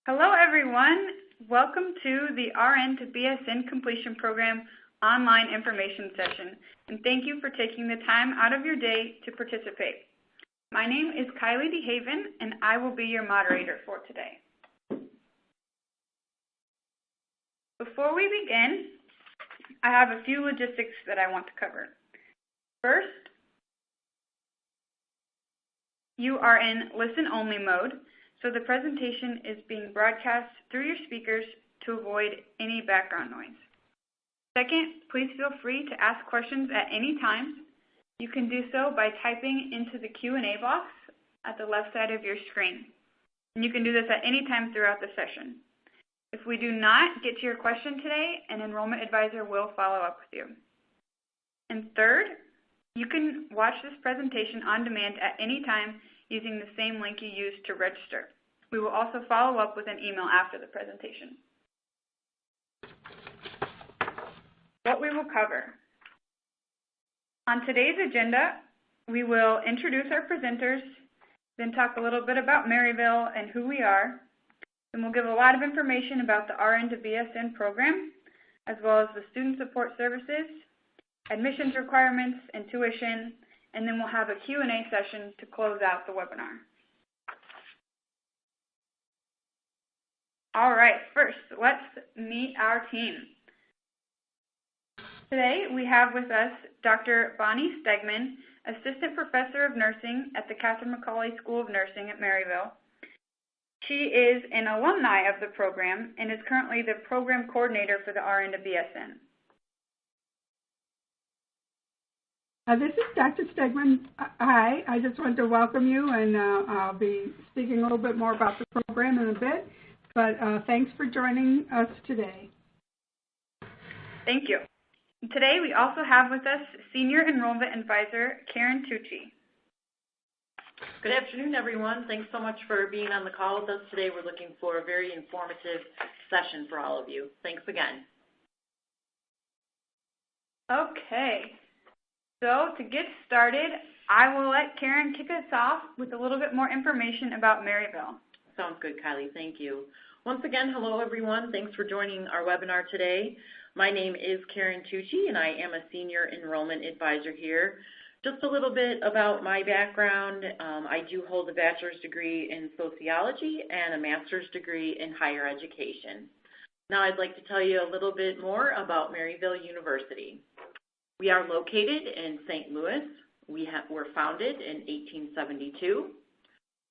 Hello, everyone. Welcome to the RN to BSN Completion Program online information session, and thank you for taking the time out of your day to participate. My name is Kylie DeHaven, and I will be your moderator for today. Before we begin, I have a few logistics that I want to cover. First, you are in listen-only mode, so the presentation is being broadcast through your speakers to avoid any background noise. Second, please feel free to ask questions at any time. You can do so by typing into the Q&A box at the left side of your screen. And you can do this at any time throughout the session. If we do not get to your question today, an Enrollment Advisor will follow up with you. And third, you can watch this presentation on demand at any time using the same link you used to register. We will also follow up with an email after the presentation. What we will cover. On today's agenda, we will introduce our presenters, then talk a little bit about Maryville and who we are. Then we'll give a lot of information about the RN to BSN program, as well as the student support services, admissions requirements, and tuition, and then we'll have a Q&A session to close out the webinar. All right, first, let's meet our team. Today, we have with us Dr. Bonnie Stegman, Assistant Professor of Nursing at the Catherine McAuley School of Nursing at Maryville. She is an alumni of the program and is currently the Program Coordinator for the RN to BSN. This is Dr. Stegman. Hi, I just want to welcome you, and I'll be speaking a little bit more about the program in a bit, but thanks for joining us today. Thank you. Today we also have with us Senior Enrollment Advisor Karen Tucci. Good afternoon, everyone. Thanks so much for being on the call with us today. We're looking for a very informative session for all of you. Thanks again. Okay. So to get started, I will let Karen kick us off with a little bit more information about Maryville. Sounds good, Kylie. Thank you. Once again, hello, everyone. Thanks for joining our webinar today. My name is Karen Tucci, and I am a Senior Enrollment Advisor here. Just a little bit about my background. I do hold a bachelor's degree in sociology and a master's degree in higher education. Now I'd like to tell you a little bit more about Maryville University. We are located in St. Louis. We're founded in 1872.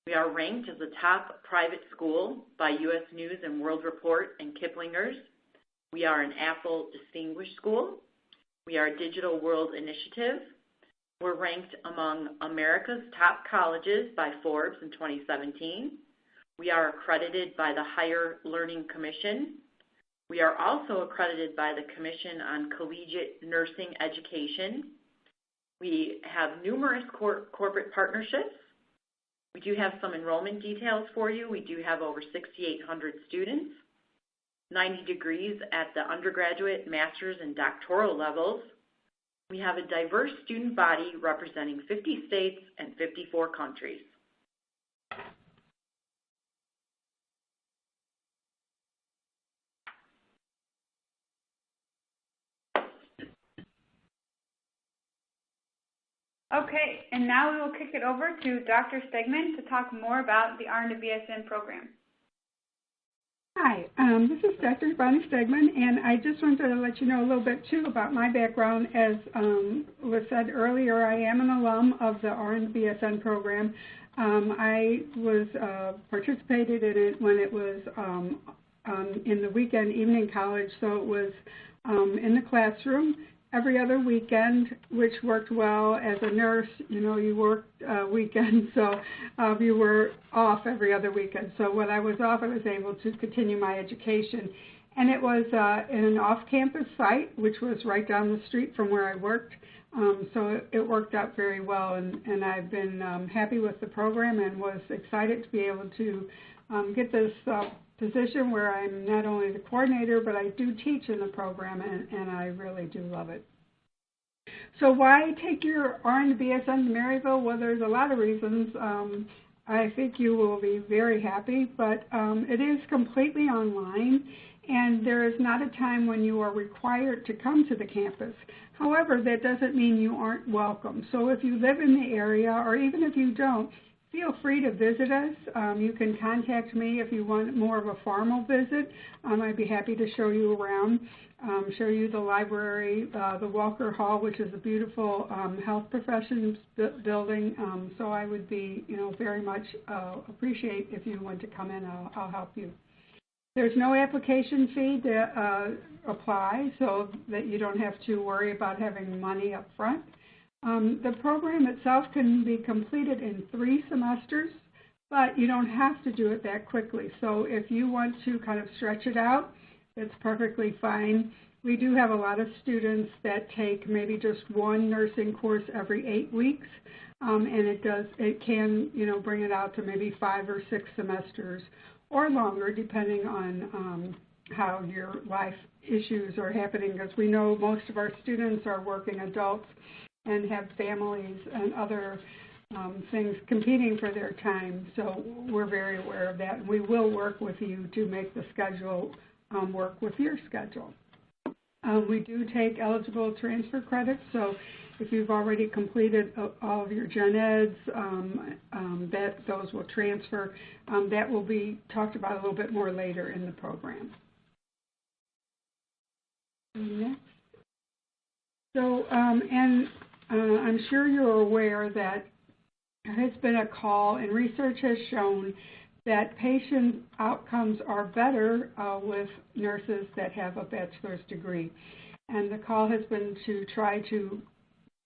We are ranked as a top private school by U.S. News and World Report and Kiplinger's. We are an Apple Distinguished School. We are a Digital World Initiative. We're ranked among America's top colleges by Forbes in 2017. We are accredited by the Higher Learning Commission. We are also accredited by the Commission on Collegiate Nursing Education. We have numerous corporate partnerships. We do have some enrollment details for you. We do have over 6,800 students, 90 degrees at the undergraduate, master's, and doctoral levels. We have a diverse student body representing 50 states and 54 countries. Okay, and now we will kick it over to Dr. Stegman to talk more about the RN to BSN program. Hi, this is Dr. Bonnie Stegman, and I just wanted to let you know a little bit, too, about my background. As was said earlier, I am an alum of the RN-BSN program. I was participated in it when it was in the weekend evening college, so it was in the classroom every other weekend, which worked well. As a nurse, you know, you worked weekends, so you were off every other weekend. So when I was off, I was able to continue my education. And it was in an off-campus site, which was right down the street from where I worked. So it worked out very well, and I've been happy with the program and was excited to be able to get this position where I'm not only the coordinator, but I do teach in the program, and I really do love it. So why take your RN to BSN to Maryville? Well, there's a lot of reasons. I think you will be very happy, but it is completely online, and there is not a time when you are required to come to the campus. However, that doesn't mean you aren't welcome. So if you live in the area, or even if you don't, feel free to visit us. You can contact me if you want more of a formal visit. I'd be happy to show you around, show you the library, the Walker Hall, which is a beautiful health professions building. So I would be, very much appreciate if you want to come in. I'll help you. There's no application fee to apply, so that you don't have to worry about having money up front. The program itself can be completed in 3 semesters, but you don't have to do it that quickly. So if you want to kind of stretch it out, it's perfectly fine. We do have a lot of students that take maybe just 1 nursing course every 8 weeks, and it can bring it out to maybe 5 or 6 semesters or longer, depending on how your life issues are happening, because we know most of our students are working adults and have families and other things competing for their time. So we're very aware of that, and we will work with you to make the schedule work with your schedule. We do take eligible transfer credits, so if you've already completed all of your gen eds, those will transfer. That will be talked about a little bit more later in the program. Next. So, I'm sure you're aware that there has been a call, and research has shown that patient outcomes are better with nurses that have a bachelor's degree. And the call has been to try to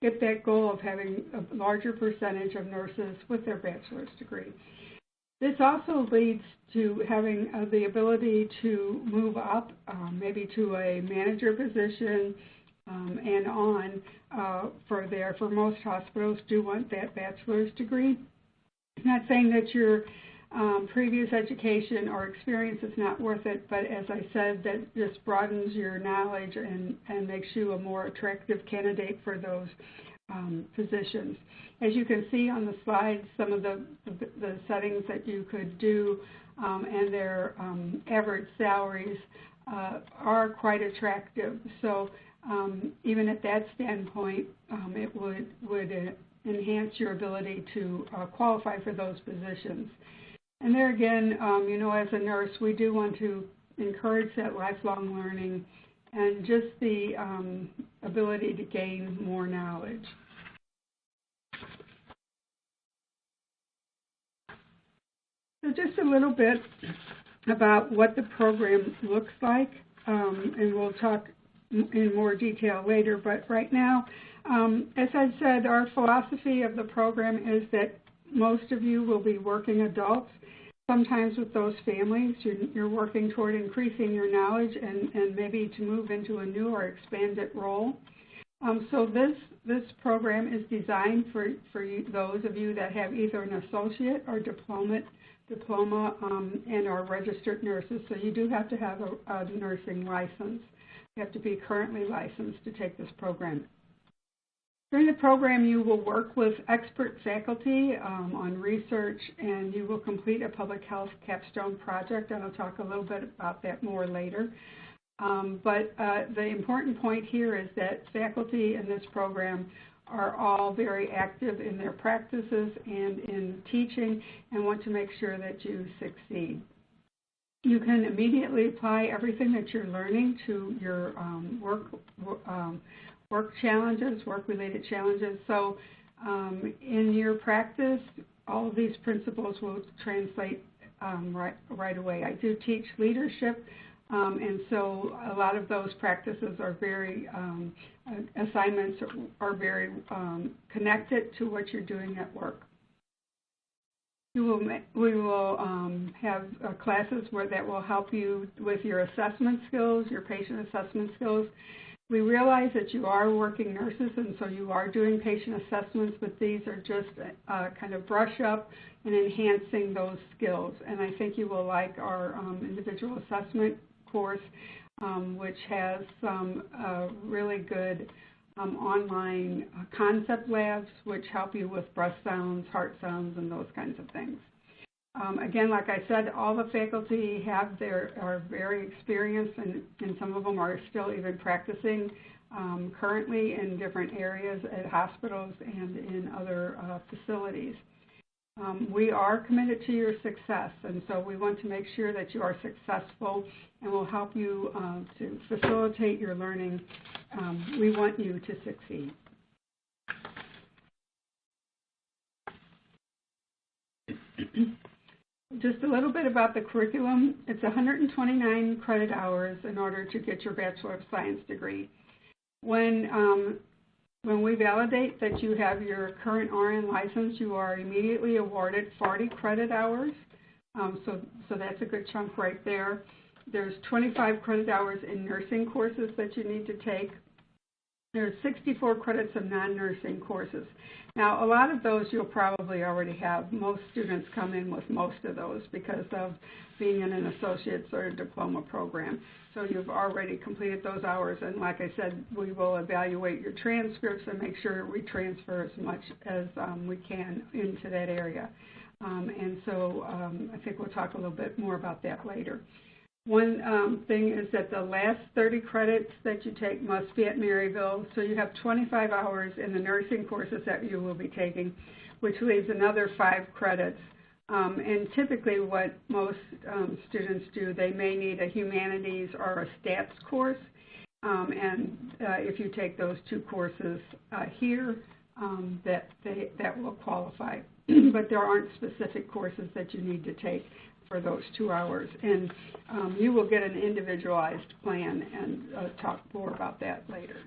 get that goal of having a larger percentage of nurses with their bachelor's degree. This also leads to having the ability to move up, maybe to a manager position, and on for most hospitals do want that bachelor's degree. I'm not saying that your previous education or experience is not worth it, but as I said, that just broadens your knowledge and makes you a more attractive candidate for those positions. As you can see on the slide, some of the settings that you could do and their average salaries are quite attractive. So even at that standpoint, it would enhance your ability to qualify for those positions. And there again, as a nurse, we do want to encourage that lifelong learning and just the ability to gain more knowledge. So just a little bit about what the program looks like, and we'll talk in more detail later, but right now, as I said, our philosophy of the program is that most of you will be working adults. Sometimes with those families, you're working toward increasing your knowledge and maybe to move into a new or expanded role. So this program is designed for those of you that have either an associate or diploma and are registered nurses. So you do have to have a nursing license. You have to be currently licensed to take this program. During the program, you will work with expert faculty on research, and you will complete a public health capstone project, and I'll talk a little bit about that more later. But the important point here is that faculty in this program are all very active in their practices and in teaching and want to make sure that you succeed. You can immediately apply everything that you're learning to your work challenges, work-related challenges. So in your practice, all of these principles will translate right away. I do teach leadership, and so a lot of those practices are very, assignments are very connected to what you're doing at work. We will have classes that will help you with your assessment skills, your patient assessment skills. We realize that you are working nurses, and so you are doing patient assessments, but these are just kind of brush up and enhancing those skills. And I think you will like our individual assessment course, which has some really good online concept labs, which help you with breath sounds, heart sounds, and those kinds of things. Again, like I said, all the faculty are very experienced, and some of them are still even practicing currently in different areas at hospitals and in other facilities. We are committed to your success, and so we want to make sure that you are successful, and we'll help you to facilitate your learning. We want you to succeed. Just a little bit about the curriculum. It's 129 credit hours in order to get your Bachelor of Science degree. When we validate that you have your current RN license, you are immediately awarded 40 credit hours. So that's a good chunk right there. There's 25 credit hours in nursing courses that you need to take. There's 64 credits of non-nursing courses. Now, a lot of those you'll probably already have. Most students come in with most of those because of being in an associate's or a diploma program. So you've already completed those hours, and like I said, we will evaluate your transcripts and make sure we transfer as much as we can into that area. I think we'll talk a little bit more about that later. One thing is that the last 30 credits that you take must be at Maryville, so you have 25 hours in the nursing courses that you will be taking, which leaves another 5 credits. And typically what most students do, they may need a humanities or a stats course, if you take those 2 courses here, that will qualify. But there aren't specific courses that you need to take for those 2 hours, and you will get an individualized plan, and talk more about that later.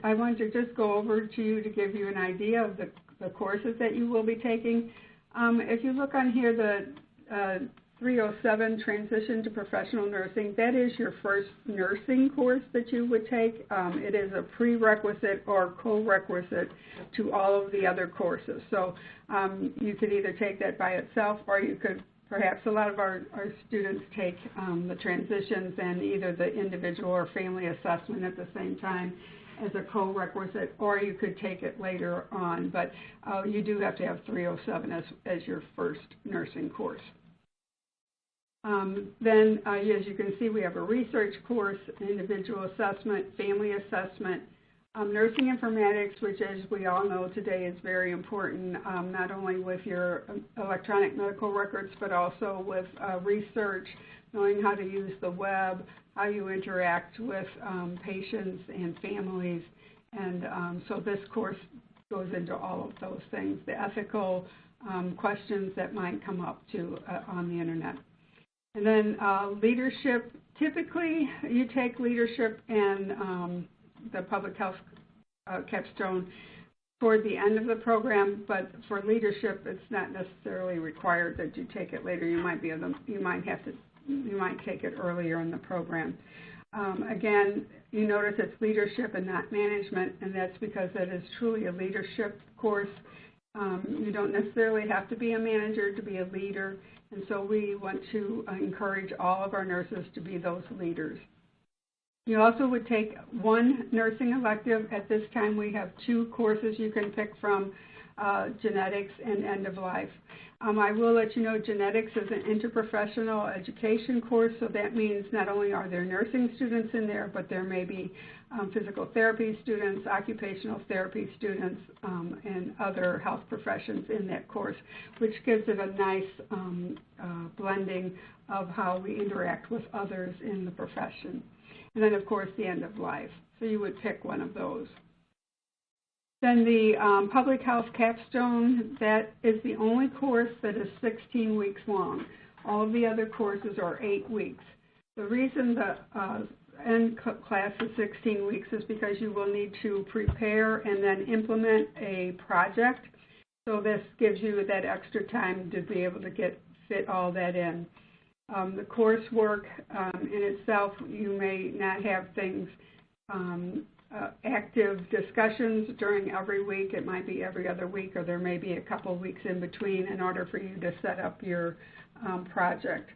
I wanted to just go over to you to give you an idea of the courses that you will be taking. If you look on here, the 307 Transition to Professional Nursing, that is your first nursing course that you would take. It is a prerequisite or co-requisite to all of the other courses. So you could either take that by itself, or you could, perhaps a lot of our students take the transitions and either the individual or family assessment at the same time as a co-requisite, or you could take it later on. But you do have to have 307 as your first nursing course. Then, as you can see, we have a research course, individual assessment, family assessment, nursing informatics, which, as we all know today, is very important, not only with your electronic medical records, but also with research, knowing how to use the web, how you interact with patients and families. And so this course goes into all of those things, the ethical questions that might come up on the internet. And then leadership, typically you take leadership and the public health capstone toward the end of the program, but for leadership it's not necessarily required that you take it later. You might take it earlier in the program. Again, you notice it's leadership and not management, and that's because it is truly a leadership course. You don't necessarily have to be a manager to be a leader. And so we want to encourage all of our nurses to be those leaders. You also would take 1 nursing elective. At this time, we have 2 courses you can pick from, genetics and end of life. I will let you know genetics is an interprofessional education course, so that means not only are there nursing students in there, but there may be physical therapy students, occupational therapy students, and other health professions in that course, which gives it a nice blending of how we interact with others in the profession. And then, of course, the end of life. So you would pick one of those. Then the public health capstone, that is the only course that is 16 weeks long. All of the other courses are 8 weeks. The reason the end class is 16 weeks is because you will need to prepare and then implement a project. So this gives you that extra time to be able to fit all that in. The coursework in itself, you may not have things active discussions during every week. It might be every other week, or there may be a couple of weeks in between in order for you to set up your project.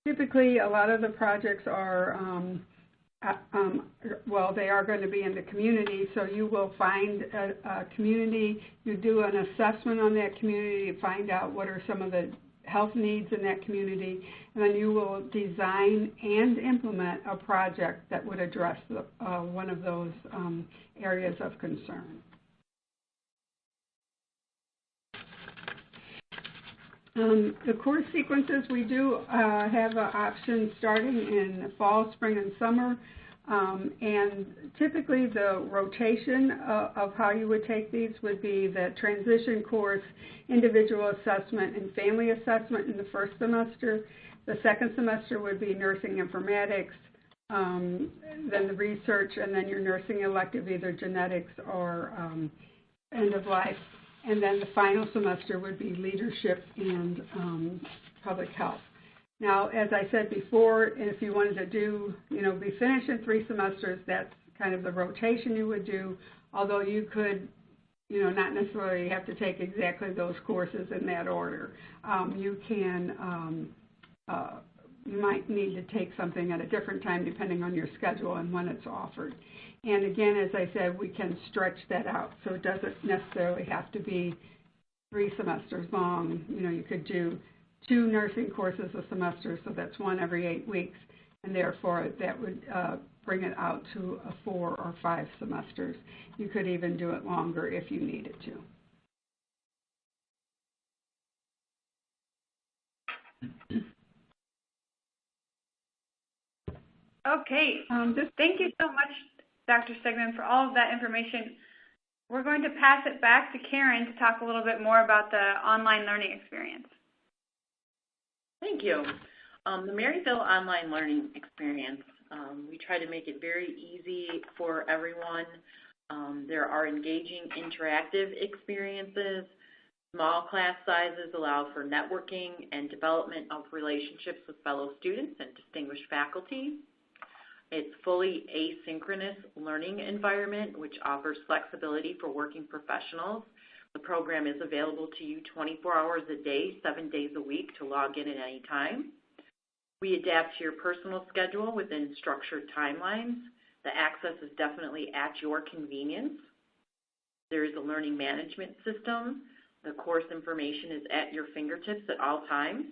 Typically, a lot of the projects are well, they are going to be in the community, so you will find a community. You do an assessment on that community to find out what are some of the health needs in that community, and then you will design and implement a project that would address one of those areas of concern. The course sequences, we do have an option starting in fall, spring, and summer. And typically the rotation of how you would take these would be the transition course, individual assessment, and family assessment in the first semester. The second semester would be nursing informatics, then the research, and then your nursing elective, either genetics or end of life. And then the final semester would be leadership and public health. Now, as I said before, if you wanted to do, be finished in 3 semesters, that's kind of the rotation you would do, although you could, not necessarily have to take exactly those courses in that order. You might need to take something at a different time depending on your schedule and when it's offered. And again, as I said, we can stretch that out, so it doesn't necessarily have to be 3 semesters long. You could do 2 nursing courses a semester, so that's 1 every 8 weeks, and therefore that would bring it out to a 4 or 5 semesters. You could even do it longer if you needed to. Okay. Thank you so much, Dr. Stegman, for all of that information. We're going to pass it back to Karen to talk a little bit more about the online learning experience. Thank you. The Maryville online learning experience, we try to make it very easy for everyone. There are engaging interactive experiences. Small class sizes allow for networking and development of relationships with fellow students and distinguished faculty. It's fully asynchronous learning environment, which offers flexibility for working professionals. The program is available to you 24 hours a day, 7 days a week to log in at any time. We adapt to your personal schedule within structured timelines. The access is definitely at your convenience. There is a learning management system. The course information is at your fingertips at all times.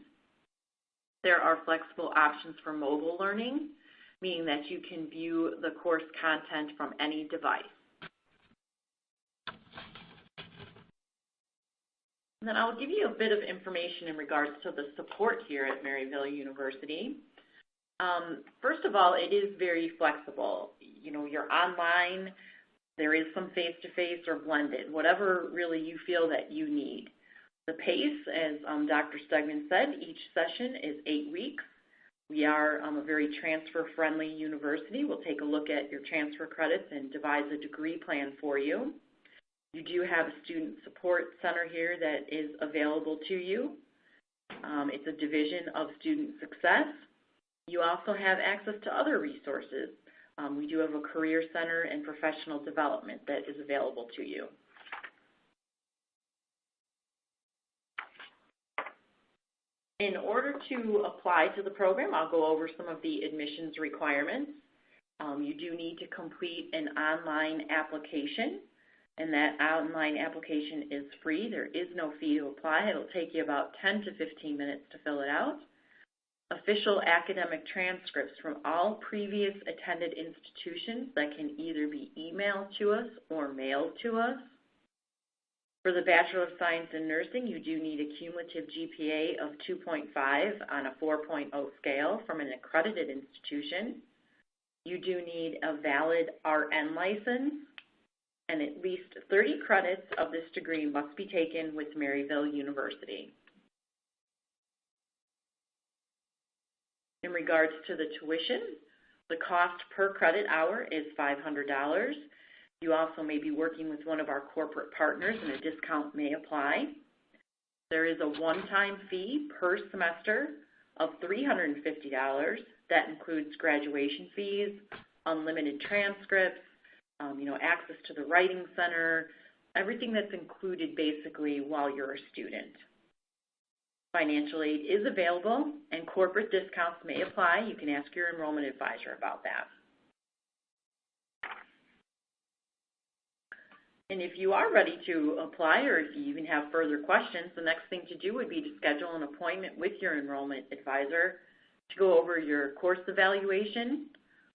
There are flexible options for mobile learning, meaning that you can view the course content from any device. And then I'll give you a bit of information in regards to the support here at Maryville University. First of all, it is very flexible. You're online, there is some face-to-face or blended, whatever really you feel that you need. The pace, as Dr. Stegman said, each session is 8 weeks. We are a very transfer-friendly university. We'll take a look at your transfer credits and devise a degree plan for you. You do have a student support center here that is available to you. It's a division of student success. You also have access to other resources. We do have a career center and professional development that is available to you. In order to apply to the program, I'll go over some of the admissions requirements. You do need to complete an online application, and that online application is free. There is no fee to apply. It'll take you about 10 to 15 minutes to fill it out. Official academic transcripts from all previous attended institutions that can either be emailed to us or mailed to us. For the Bachelor of Science in Nursing, you do need a cumulative GPA of 2.5 on a 4.0 scale from an accredited institution. You do need a valid RN license, and at least 30 credits of this degree must be taken with Maryville University. In regards to the tuition, the cost per credit hour is $500. You also may be working with one of our corporate partners and a discount may apply. There is a one-time fee per semester of $350. That includes graduation fees, unlimited transcripts, access to the writing center, everything that's included basically while you're a student. Financial aid is available and corporate discounts may apply. You can ask your enrollment advisor about that. And if you are ready to apply, or if you even have further questions, the next thing to do would be to schedule an appointment with your enrollment advisor to go over your course evaluation,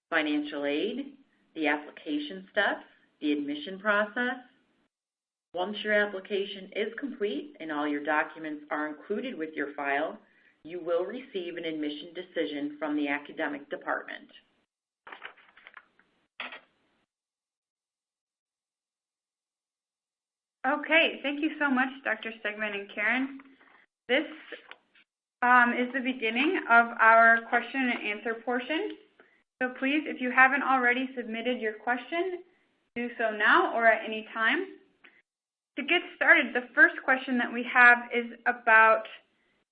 financial aid, the application steps, the admission process. Once your application is complete and all your documents are included with your file, you will receive an admission decision from the academic department. Okay, thank you so much, Dr. Stegman and Karen. This is the beginning of our question and answer portion. So please, if you haven't already submitted your question, do so now or at any time. To get started, the first question that we have is about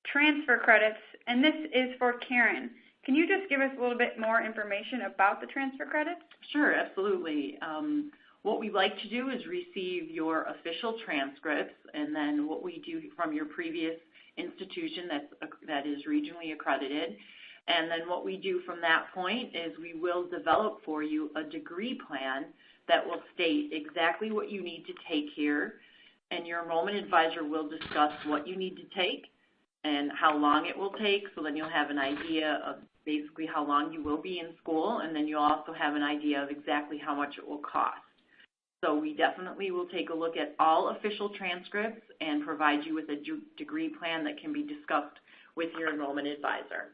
transfer credits, and this is for Karen. Can you just give us a little bit more information about the transfer credits? Sure, absolutely. What we like to do is receive your official transcripts, and then what we do from your previous institution that is regionally accredited. And then what we do from that point is we will develop for you a degree plan that will state exactly what you need to take here, and your enrollment advisor will discuss what you need to take and how long it will take, so then you'll have an idea of basically how long you will be in school, and then you'll also have an idea of exactly how much it will cost. So we definitely will take a look at all official transcripts and provide you with a degree plan that can be discussed with your enrollment advisor.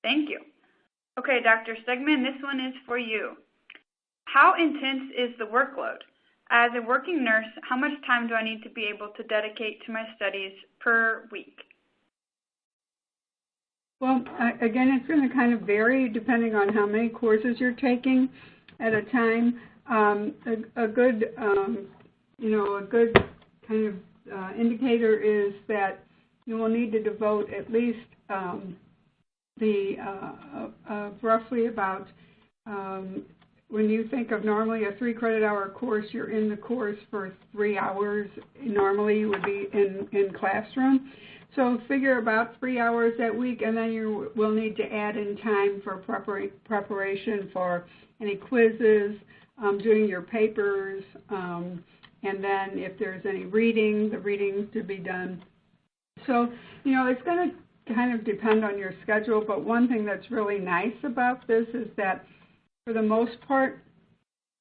Thank you. Okay, Dr. Stegman, this one is for you. How intense is the workload? As a working nurse, how much time do I need to be able to dedicate to my studies per week? Well, again, it's going to kind of vary depending on how many courses you're taking at a time. A good kind of indicator is that you will need to devote at least roughly about, when you think of normally a 3 credit hour course, you're in the course for 3 hours. Normally you would be in classroom. So figure about 3 hours that week, and then you will need to add in time for preparation for any quizzes, doing your papers, and then if there's any reading, the reading to be done. So, it's going to kind of depend on your schedule, but one thing that's really nice about this is that for the most part,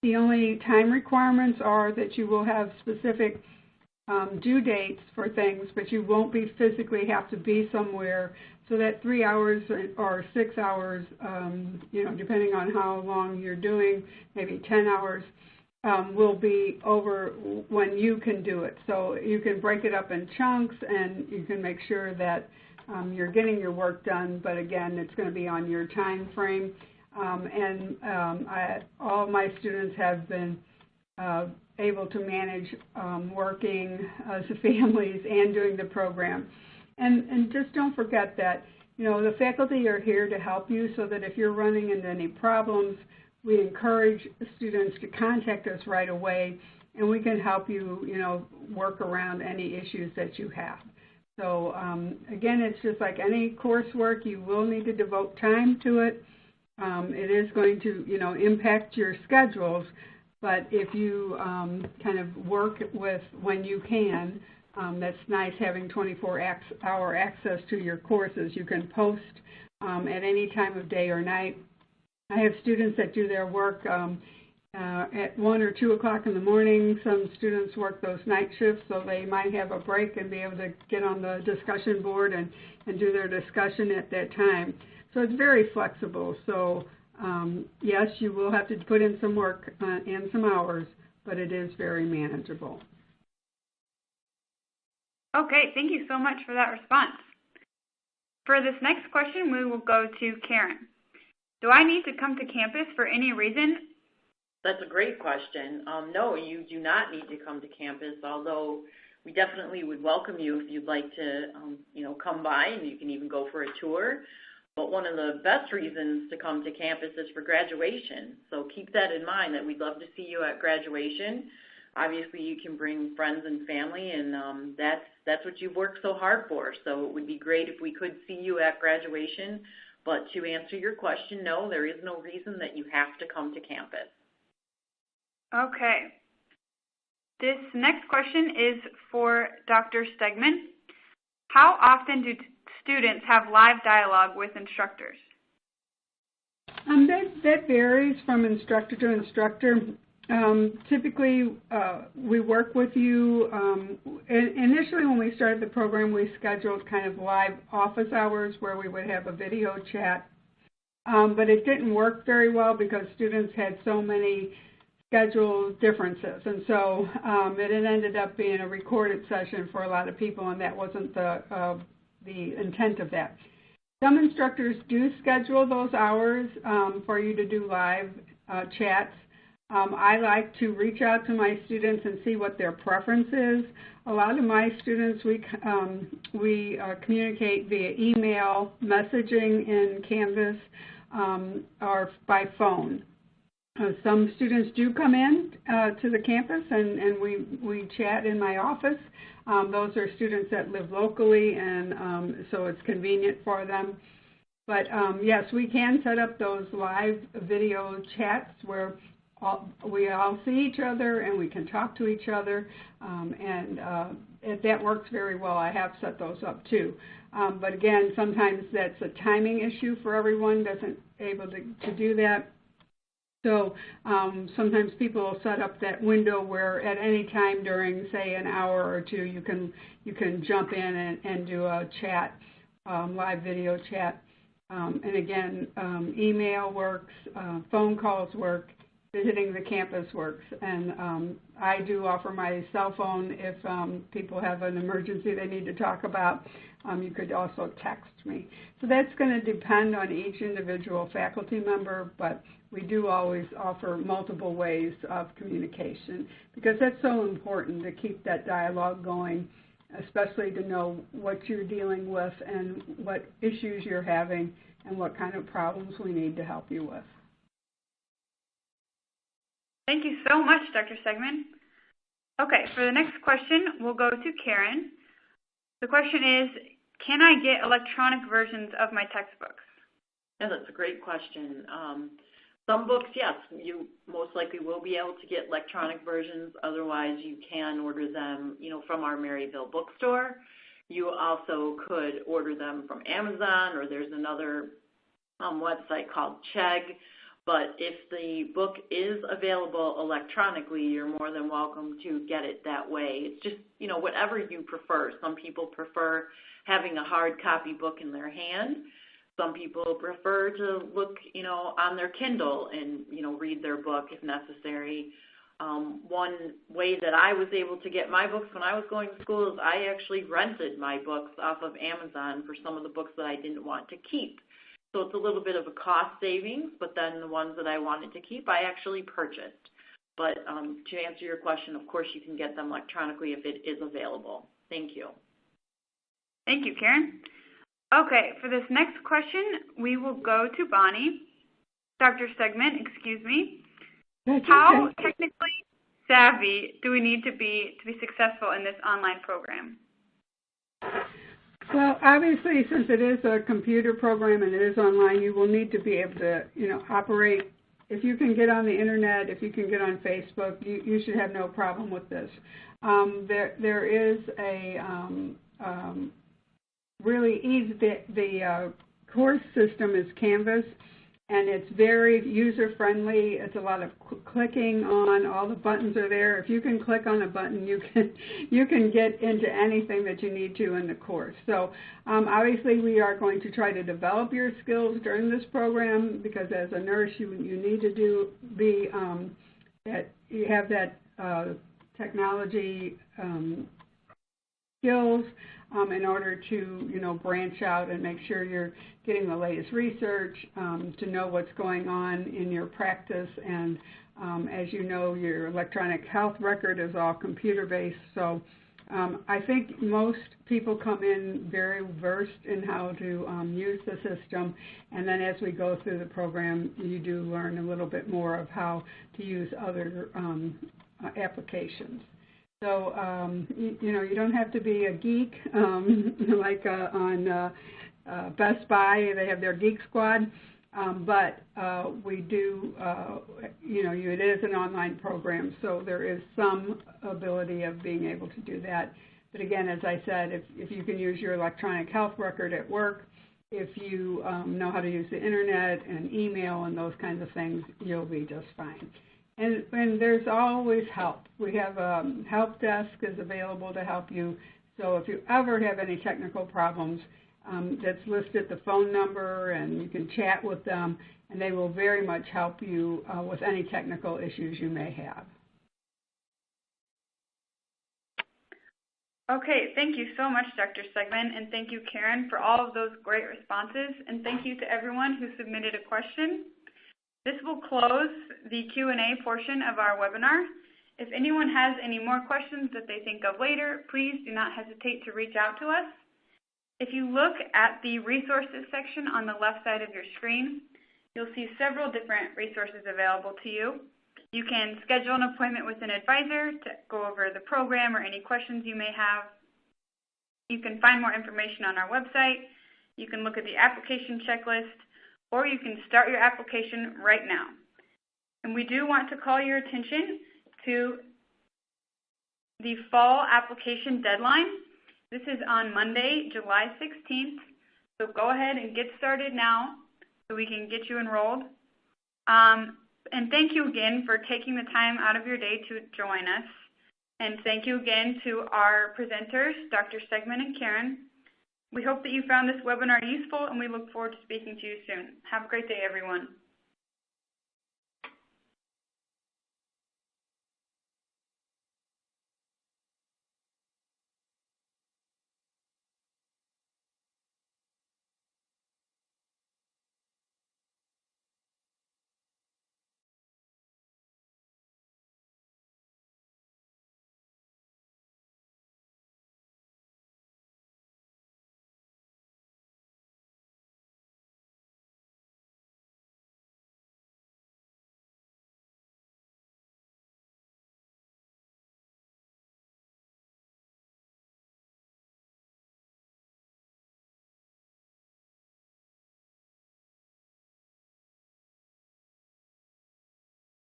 the only time requirements are that you will have specific due dates for things, but you won't be physically have to be somewhere, so that 3 hours or 6 hours, depending on how long you're doing, maybe 10 hours, will be over when you can do it. So you can break it up in chunks, and you can make sure that you're getting your work done, but again, it's going to be on your time frame. All my students have been able to manage working as families and doing the program. And just don't forget that, the faculty are here to help you, so that if you're running into any problems, we encourage students to contact us right away, and we can help you, work around any issues that you have. So again, it's just like any coursework, you will need to devote time to it. It is going to, impact your schedules, but if you kind of work with when you can, that's nice having 24-hour access to your courses. You can post at any time of day or night. I have students that do their work at 1 or 2 o'clock in the morning. Some students work those night shifts, so they might have a break and be able to get on the discussion board and do their discussion at that time. So it's very flexible. So yes, you will have to put in some work and some hours, but it is very manageable. Okay, thank you so much for that response. For this next question, we will go to Karen. Do I need to come to campus for any reason? That's a great question. No, you do not need to come to campus, although we definitely would welcome you if you'd like to, come by, and you can even go for a tour. But one of the best reasons to come to campus is for graduation. So keep that in mind, that we'd love to see you at graduation. Obviously, you can bring friends and family, and that's what you've worked so hard for. So it would be great if we could see you at graduation. But to answer your question, no, there is no reason that you have to come to campus. Okay. This next question is for Dr. Stegman. How often do students have live dialogue with instructors? That varies from instructor to instructor. Typically, we work with you. Initially, when we started the program, we scheduled kind of live office hours where we would have a video chat. But it didn't work very well because students had so many schedule differences. And so it ended up being a recorded session for a lot of people, and that wasn't the intent of that. Some instructors do schedule those hours for you to do live chats. I like to reach out to my students and see what their preference is. A lot of my students, we communicate via email, messaging in Canvas, or by phone. Some students do come in to the campus, and we chat in my office. Those are students that live locally, and so it's convenient for them. But yes, we can set up those live video chats where we all see each other and we can talk to each other, and that works very well. I have set those up too. But again, sometimes that's a timing issue for everyone, doesn't able to do that. So sometimes people will set up that window where at any time during, say, an hour or two, you can jump in and do a chat, live video chat. And again, email works, phone calls work, visiting the campus works. And I do offer my cell phone if people have an emergency they need to talk about. You could also text me. So that's going to depend on each individual faculty member, but we do always offer multiple ways of communication because that's so important to keep that dialogue going, especially to know what you're dealing with and what issues you're having and what kind of problems we need to help you with. Thank you so much, Dr. Stegman. Okay, for the next question, we'll go to Karen. The question is, can I get electronic versions of my textbooks? Yeah, that's a great question. Some books, yes, you most likely will be able to get electronic versions. Otherwise, you can order them, from our Maryville bookstore. You also could order them from Amazon, or there's another website called Chegg. But if the book is available electronically, you're more than welcome to get it that way. It's just, whatever you prefer. Some people prefer having a hard copy book in their hand. Some people prefer to look, on their Kindle and, read their book if necessary. One way that I was able to get my books when I was going to school is I actually rented my books off of Amazon for some of the books that I didn't want to keep. So it's a little bit of a cost savings, but then the ones that I wanted to keep, I actually purchased. But to answer your question, of course, you can get them electronically if it is available. Thank you. Thank you, Karen. Okay, for this next question, we will go to Bonnie. Dr. Stegman, excuse me. How technically savvy do we need to be successful in this online program? Well, obviously, since it is a computer program and it is online, you will need to be able to, operate. If you can get on the internet, if you can get on Facebook, you should have no problem with this. There is a really easy. The course system is Canvas, and it's very user-friendly. It's a lot of clicking on. All the buttons are there. If you can click on a button, you can get into anything that you need to in the course. So obviously, we are going to try to develop your skills during this program because as a nurse, you need to that you have that technology skills in order to, branch out and make sure you're getting the latest research, to know what's going on in your practice. And as you know, your electronic health record is all computer-based. So I think most people come in very versed in how to use the system. And then as we go through the program, you do learn a little bit more of how to use other applications. So, you don't have to be a geek, like on Best Buy, they have their Geek Squad. But we do, it is an online program, so there is some ability of being able to do that. But again, as I said, if you can use your electronic health record at work, if you know how to use the internet and email and those kinds of things, you'll be just fine. And there's always help. We have a help desk is available to help you. So if you ever have any technical problems, that's listed the phone number, and you can chat with them, and they will very much help you with any technical issues you may have. Okay, thank you so much, Dr. Stegman, and thank you, Karen, for all of those great responses, and thank you to everyone who submitted a question. This will close the Q&A portion of our webinar. If anyone has any more questions that they think of later, please do not hesitate to reach out to us. If you look at the resources section on the left side of your screen, you'll see several different resources available to you. You can schedule an appointment with an advisor to go over the program or any questions you may have. You can find more information on our website. You can look at the application checklist, or you can start your application right now. And we do want to call your attention to the fall application deadline. This is on Monday, July 16th, so go ahead and get started now so we can get you enrolled. And thank you again for taking the time out of your day to join us. And thank you again to our presenters, Dr. Stegman and Karen. We hope that you found this webinar useful, and we look forward to speaking to you soon. Have a great day, everyone.